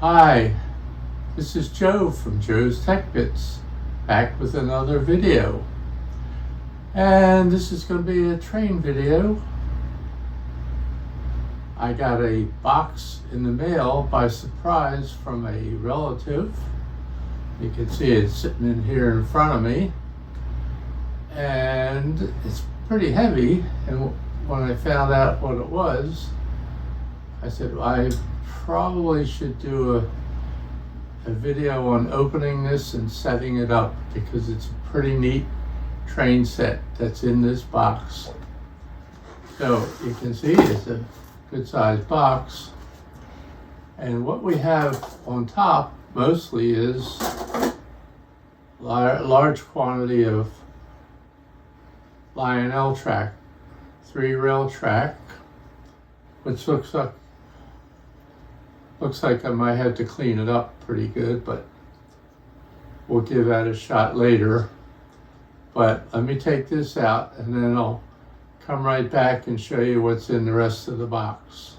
Hi, this is Joe from Joe's Tech Bits, back with another video. And this is going to be a train video. I got a box in the mail by surprise from a relative. You can see it sitting in here in front of me. And it's pretty heavy. And when I found out what it was, I said, well, I probably should do a video on opening this and setting it up, because it's a pretty neat train set that's in this box. So you can see it's a good sized box, and what we have on top mostly is large quantity of Lionel track, 3-rail track, which looks like I might have to clean it up pretty good, but we'll give that a shot later. But let me take this out and then I'll come right back and show you what's in the rest of the box.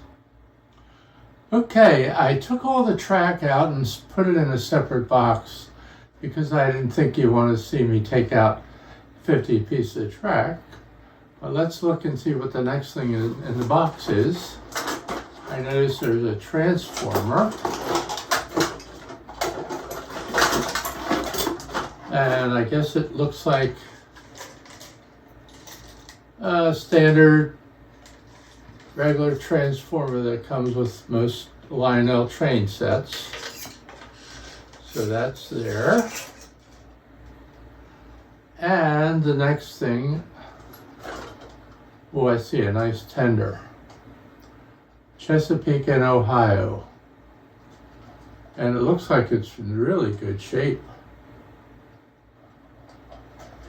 Okay, I took all the track out and put it in a separate box because I didn't think you want to see me take out 50 pieces of track. But let's look and see what the next thing in the box is. I noticed there's a transformer, and I guess it looks like a standard regular transformer that comes with most Lionel train sets. So that's there. And the next thing, oh, I see a nice tender. Chesapeake and Ohio. And it looks like it's in really good shape.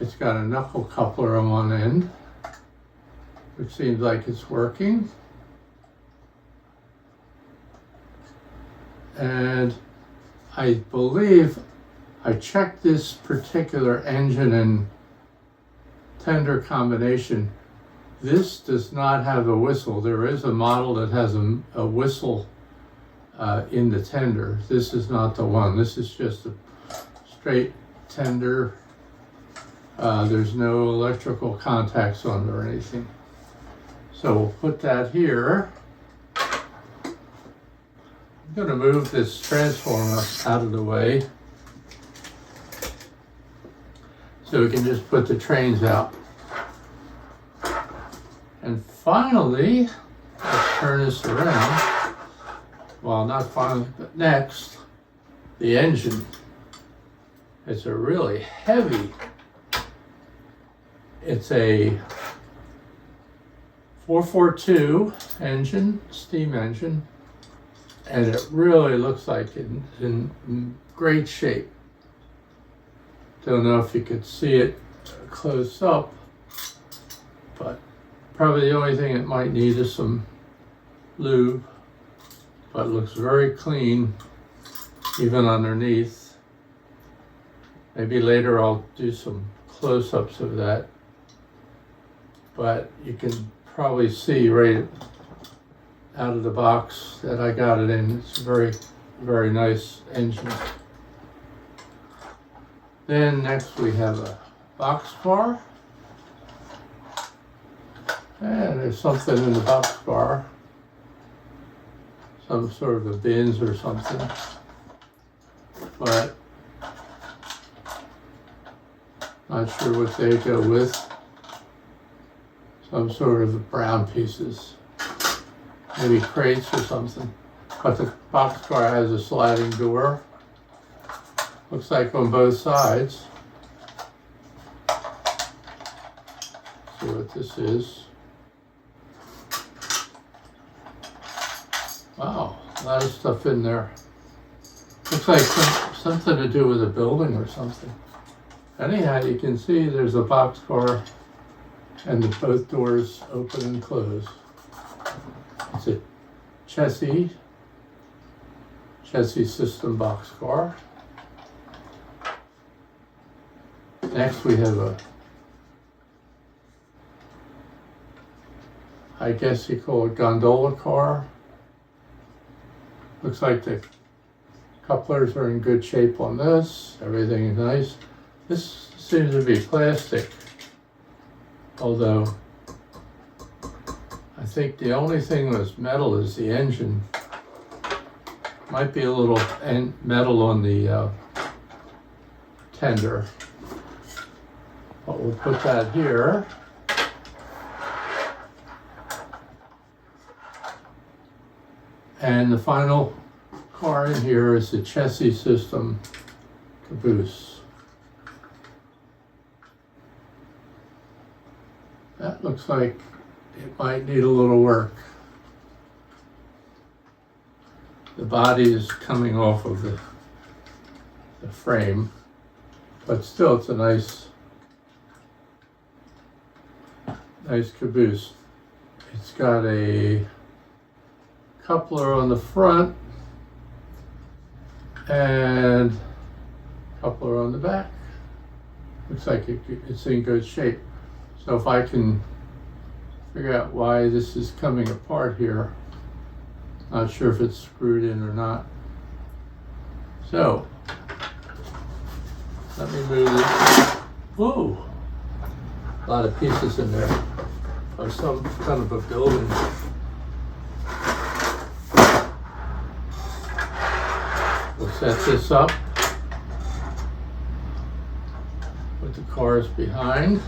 It's got a knuckle coupler on one end, which seems like it's working. And I believe I checked this particular engine and tender combination. This does not have a whistle. There is a model that has a whistle in the tender. This is not the one. This is just a straight tender. There's no electrical contacts on it or anything. So we'll put that here. I'm going to move this transformer out of the way so we can just put the trains out. And finally, let's turn this around. Well, not finally, but next, the engine. It's a really heavy, it's a 442 engine, steam engine, and it really looks like it's in great shape. Don't know if you could see it close up, but probably the only thing it might need is some lube, but it looks very clean, even underneath. Maybe later I'll do some close-ups of that, but you can probably see right out of the box that I got it in. It's a very, very nice engine. Then next we have a box bar. And there's something in the box bar, some sort of a bins or something, but not sure what they go with. Some sort of brown pieces, maybe crates or something. But the box bar has a sliding door. Looks like on both sides. See what this is. Wow, a lot of stuff in there. Looks like something to do with a building or something. Anyhow, you can see there's a box car and both doors open and close. It's a chassis system box car. Next we have a, I guess you call it gondola car. Looks like the Couplers are in good shape on this. Everything is nice. This seems to be plastic, although I think the only thing that's metal is the engine. Might be a little metal on the tender, but we'll put that here. And the final car in here is the chassis system caboose. That looks like it might need a little work. The body is coming off of the frame, but still it's a nice caboose. It's got a coupler on the front and coupler on the back. Looks like it's in good shape. So if I can figure out why this is coming apart here, not sure if it's screwed in or not. So let me move this. Whoa, a lot of pieces in there of some kind of a building. We'll set this up with the cars behind.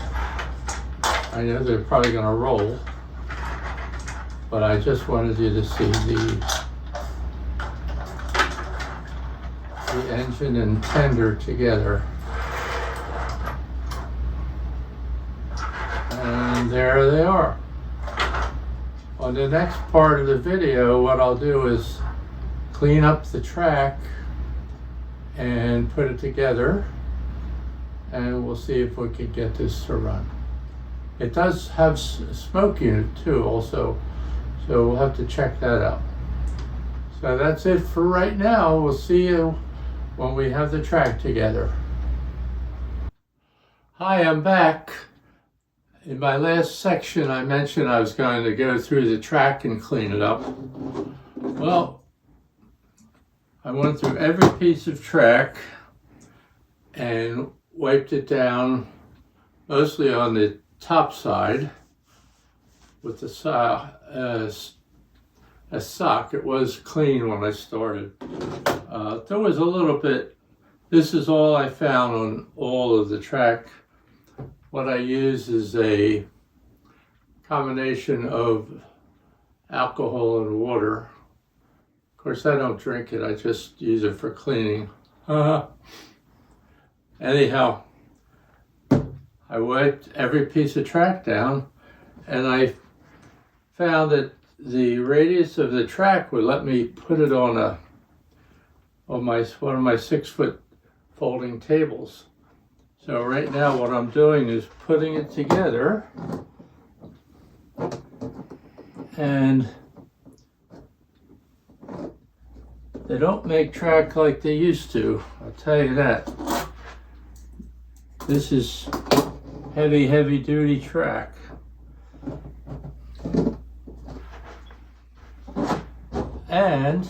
I know they're probably going to roll, but I just wanted you to see the engine and tender together. And there they are. On the next part of the video, what I'll do is clean up the track and put it together, and we'll see if we can get this to run. It does have smoke unit too also, so we'll have to check that out. So that's it for right now. We'll see you when we have the track together. Hi, I'm back. In my last section I mentioned I was going to go through the track and clean it up. Well, I went through every piece of track and wiped it down, mostly on the top side with a sock. It was clean when I started. There was a little bit. This is all I found on all of the track. What I use is a combination of alcohol and water. Of course, I don't drink it. I just use it for cleaning. Anyhow, I wiped every piece of track down, and I found that the radius of the track would let me put it on one of my 6-foot folding tables. So right now what I'm doing is putting it together, and they don't make track like they used to, I'll tell you that. This is heavy duty track. And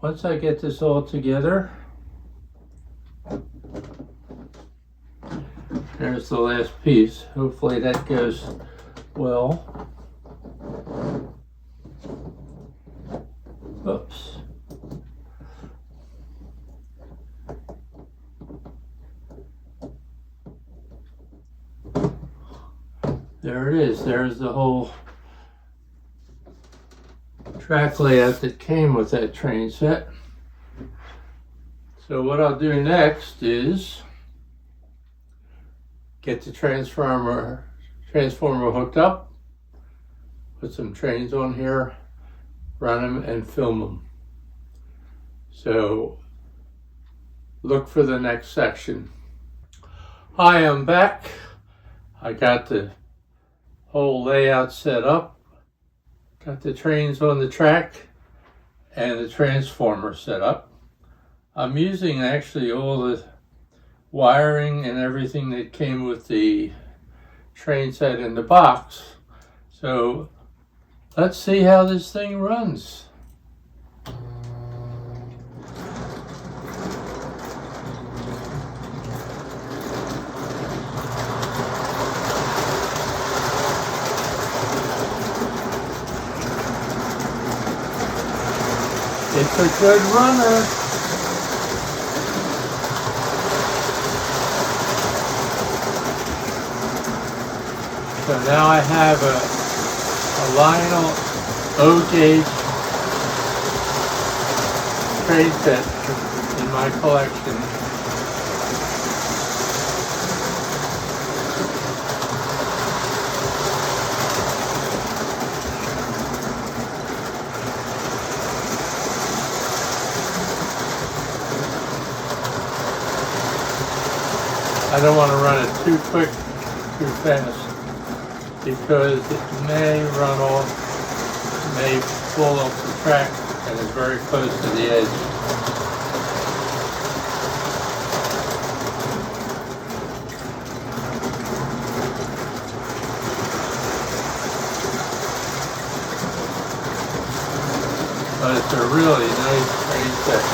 once I get this all together, there's the last piece. Hopefully that goes well. Oops. There it is. There's the whole track layout that came with that train set. So what I'll do next is get the transformer hooked up, put some trains on here, run them and film them. So look for the next section. Hi, I'm back. I got the whole layout set up, got the trains on the track and the transformer set up. I'm using actually all the wiring and everything that came with the train set in the box. So let's see how this thing runs. It's a good runner. So now I have a Lionel O-gauge train set in my collection. I don't want to run it too quick, too fast, because it may run off, may pull off the track and is very close to the edge. But it's a really nice train set.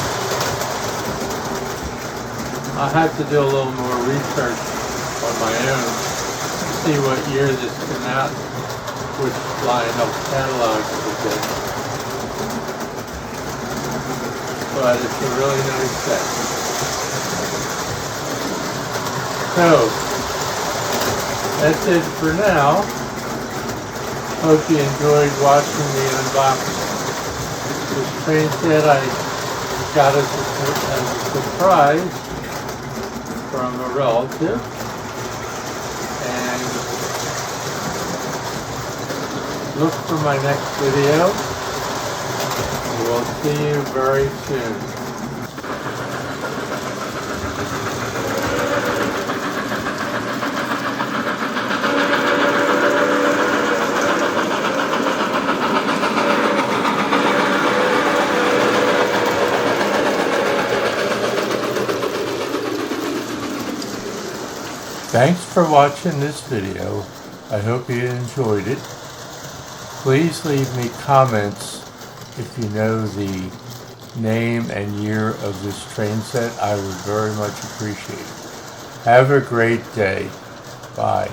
I'll have to do a little more research on my own to see what year this came out, which line of catalog it was in. But it's a really nice set. So, that's it for now. Hope you enjoyed watching me unbox this train set. I got it as a surprise from a relative, and look for my next video. We'll see you very soon. Thanks for watching this video. I hope you enjoyed it. Please leave me comments if you know the name and year of this train set. I would very much appreciate it. Have a great day. Bye.